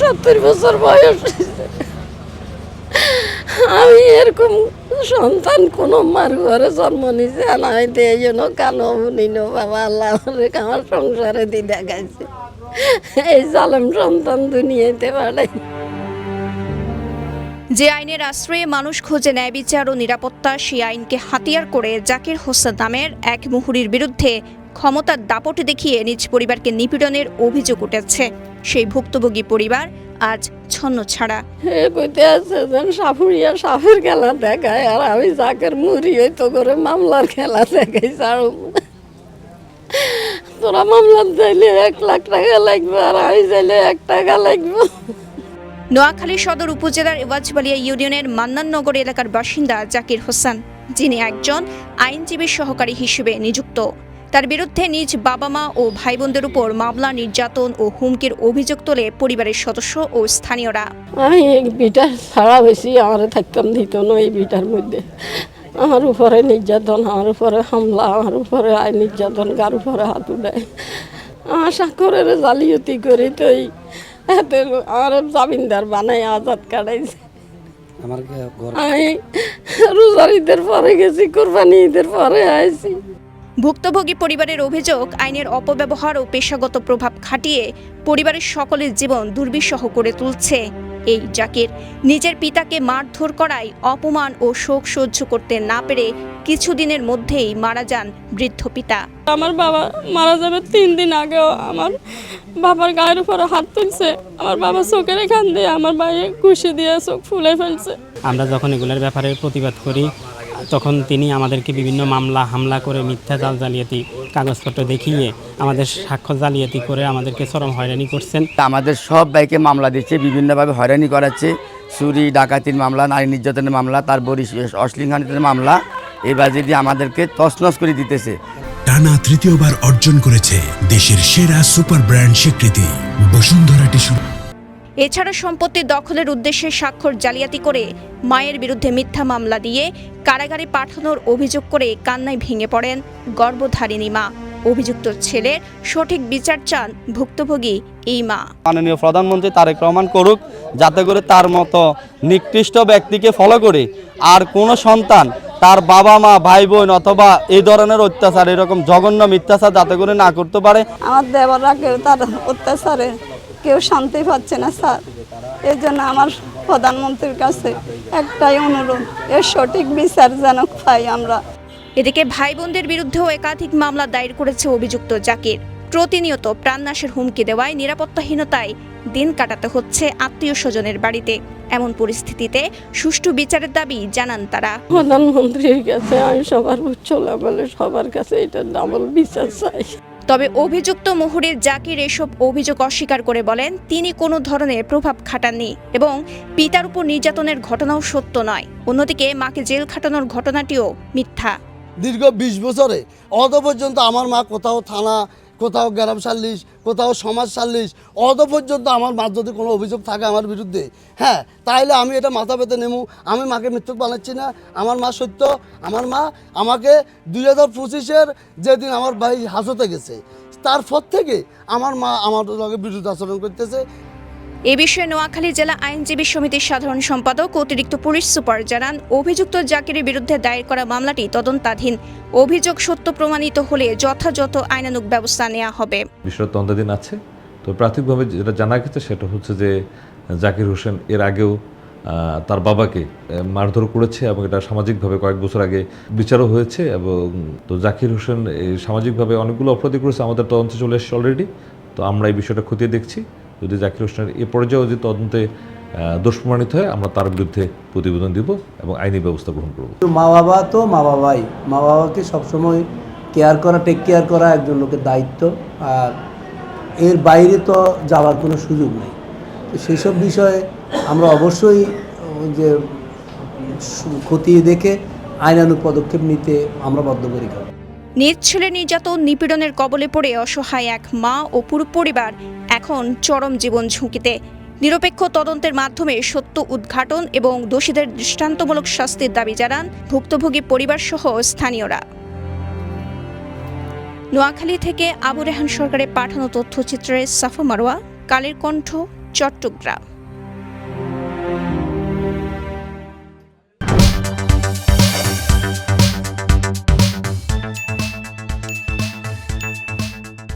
70 বছর বয়স হয়েছে। আমি এরকম সন্তান কোন মার ঘরে জন্ম নিছে নাই এই জন্য কালো নিল বাবা আল্লাহ আমার সংসারে দি দেখাইছে। এই জালেম সন্তান দুনিয়াতে পাঠাই। যে আইনের আশ্রয়ে মানুষ খোঁজে ন্যায় বিচার ও নিরাপত্তা, সেই আইনকে হাতিয়ার করে জাকির হোসেন নামের এক মুহুরির বিরুদ্ধে ক্ষমতার দাপট দেখিয়ে নিজ পরিবারকে নিপীড়নের অভিযোগ উঠেছে। সেই ভুক্তভোগী পরিবার আজ ছন্নছাড়া। কইতে আছে যেন সাপুরিয়া সাপের খেলা দেখায়, আর আমি জাকের মুড়ি হইতো করে মামলার খেলা দেখাই। ছাড়ো তোরা মামলার চাইলে 1 লাখ টাকা লাগবে, আর আমি চাইলে 1 টাকা লাগবে। নোয়াখালী সদর উপজেলার এওয়াজবালিয়া ইউনিয়নের মান্নাননগর এলাকার বাসিন্দা জাকির হোসেন, যিনি একজন আইনজীবী সহকারী হিসেবে নিযুক্ত। তার বিরুদ্ধে নিজ বাবা মা ও ভাই বোনদের উপর মামলা, নির্যাতন ও হুমকির অভিযোগ তোলে পরিবারের সদস্য ও স্থানীয়রা। আমি এই বিটা ছাড়া হয়েছি, আমার থাকতাম দিত না এই বিটার মধ্যে। আমার উপরে নির্যাতন, আমার উপরে হামলা, আমার উপরে আইন নির্যাতন, কার উপরে হাত উঠায়। আমার স্বাক্ষরের জালিয়াতি করি তো আমার জামিনদার বানাই আজাদ কাটাইছে। আমি রোজার ঈদের পরে গেছি, কোরবানি ঈদের পরে আইছি। ভুক্তভোগী পরিবারের অভিযোগ, আইনের অপব্যবহার ও পেশাগত প্রভাব খাটিয়ে পরিবারের সকলের জীবন দুর্বিষহ করে তুলছে এই জাকির। নিজের পিতাকে মারধর করায় অপমান ও শোক সহ্য করতে না পেরে কিছুদিনের মধ্যেই মারা যান বৃদ্ধ পিতা। আমার বাবা মারা যাবে 3 দিন আগেও আমার বাবার গায়ের উপরে হাত তুলছে। আমার বাবা চোখের এখান দিয়ে আমার ভাইয়ে ঘুষি দিয়ে চোখ ফুলে ফেলছে। আমরা যখন এগুলোর ব্যাপারে প্রতিবাদ করি, তখন তিনি আমাদেরকে বিভিন্ন মামলা হামলা করে মিথ্যা জালিয়াতি কাগজপত্র দেখিয়ে আমাদের সাক্ষ্য জালিয়াতি করে আমাদেরকে চরম হয়রানি করছেন। আমাদের সব ভাইকে মামলা দিচ্ছে, বিভিন্নভাবে হয়রানি করাচ্ছে। চুরি ডাকাতির মামলা, নারী নির্যাতনের মামলা, তারপরে অশ্লীলতার মামলা, এবার যদি আমাদেরকে তছনছ করে দিতেছে। টানা 3য়বার অর্জন করেছে দেশের সেরা সুপার ব্র্যান্ড স্বীকৃতি বসুন্ধরা টিস্যু। এছাড়া সম্পত্তি দখলের উদ্দেশ্যে স্বাক্ষর জালিয়াতি করে মায়ের বিরুদ্ধে মিথ্যা মামলা দিয়ে কারাগারে পাঠানোর অভিযোগ করে কান্নায় ভেঙে পড়েন গর্ভধারিণী মা। অভিযুক্ত ছেলের সঠিক বিচার চান ভুক্তভোগী এই মা। মাননীয় প্রধানমন্ত্রী তারেক রহমান করুক, যাতে করে তার মতো নিকৃষ্ট ব্যক্তিকে ফলো করে আর কোনো সন্তান তার বাবা মা ভাই বোন অথবা এই ধরনের অত্যাচার, এরকম জঘন্য মিথ্যাচার যাতে করে না করতে পারে। আমার দেবররা কেউ তার অত্যাচারে কেউ শান্তি পাচ্ছে না স্যার। এই জন্য আমার প্রধানমন্ত্রীর কাছে একটাই অনুরোধ, এর সঠিক বিচার যেন পাই আমরা। এদিকে ভাই বোনদের বিরুদ্ধেও একাধিক মামলা দায়ের করেছে অভিযুক্ত জাকির। প্রতিনিয়ত প্রাণনাশের হুমকি দেওয়ায় নিরাপত্তাহীনতায় দিন কাটাতে হচ্ছে আত্মীয় স্বজনের বাড়িতে। এমন পরিস্থিতিতে সুষ্ঠু বিচারের দাবি জানান তারা। প্রধানমন্ত্রীর কাছে আমি সবার উচ্চ লেভেলে সবার কাছে এটা ডাবল বিচার চাই। তবে অভিযুক্ত মুহুরীর জাকির এসব অভিযোগ অস্বীকার করে বলেন তিনি কোনো ধরনের প্রভাব খাটাননি এবং পিতার উপর নির্যাতনের ঘটনাও সত্য নয়। অন্যদিকে মাকে জেল খাটানোর ঘটনাটিও মিথ্যা। দীর্ঘ 20 বছরে অত পর্যন্ত আমার মা কোথাও থানা, কোথাও গ্রাম সালিশ, কোথাও সমাজ সালিশ, অত পর্যন্ত আমার মার যদি কোনো অভিযোগ থাকে আমার বিরুদ্ধে, হ্যাঁ, তাহলে আমি এটা মাথা পেতে নেবো। আমি মাকে মৃত্যুক বানাচ্ছি না, আমার মা সত্য। আমার মা আমাকে 2025-এর যেদিন আমার ভাই হাজতে গেছে, তারপর থেকে আমার মা আমার লগে বিরুদ্ধ আচরণ করতেছে। এ বিষয়ে নোয়াখালী জেলা আইনজীবী সমিতির সাধারণ সম্পাদক অতিরিক্ত পুলিশ সুপার জানান, অভিযুক্ত জাকিরের বিরুদ্ধে দায়ের করা মামলাটি তদন্তাধীন। অভিযোগ সত্য প্রমাণিত হলে যথাযথ আইনানুগ ব্যবস্থা নেওয়া হবে। বিষয়টা তদন্তাধীন আছে। তো প্রাথমিকভাবে যেটা জানা গেছে সেটা হচ্ছে যে জাকির হোসেন এর আগেও তার বাবাকে মারধর করেছে এবং এটা সামাজিকভাবে কয়েক বছর আগে বিচারও হয়েছে। এবং তো জাকির হোসেন এই সামাজিকভাবে অনেকগুলো অপরাধী করেছে, আমাদের তদন্তে চলে এসেছে অলরেডি। তো আমরা এই বিষয়টা খতিয়ে দেখছি। যদি জাকির হোসেনের এ পর্যায়েও যদি তদন্তে দোষ প্রমাণিত হয়, আমরা তার বিরুদ্ধে প্রতিবেদন দিব এবং আইনি ব্যবস্থা গ্রহণ করব। মা বাবা তো মা বাবাই, মা বাবাকে সবসময় কেয়ার করা, টেক কেয়ার করা একজন লোকের দায়িত্ব। আর এর বাইরে তো যাওয়ার কোনো সুযোগ নেই। তো সেসব বিষয়ে আমরা অবশ্যই যে খতিয়ে দেখে আইনানুগ পদক্ষেপ নিতে আমরা বদ্ধপরিকর। নিজ ছেলে নির্যাতন নিপীড়নের কবলে পড়ে অসহায় এক মা ও পুরো পরিবার এখন চরম জীবন ঝুঁকিতে। নিরপেক্ষ তদন্তের মাধ্যমে সত্য উদ্ঘাটন এবং দোষীদের দৃষ্টান্তমূলক শাস্তির দাবি জানান ভুক্তভোগী পরিবারসহ স্থানীয়রা। নোয়াখালী থেকে আবু রেহান সরকারের পাঠানো তথ্যচিত্রে সাফা মারোয়া, কালের কণ্ঠ। চট্টগ্রাম।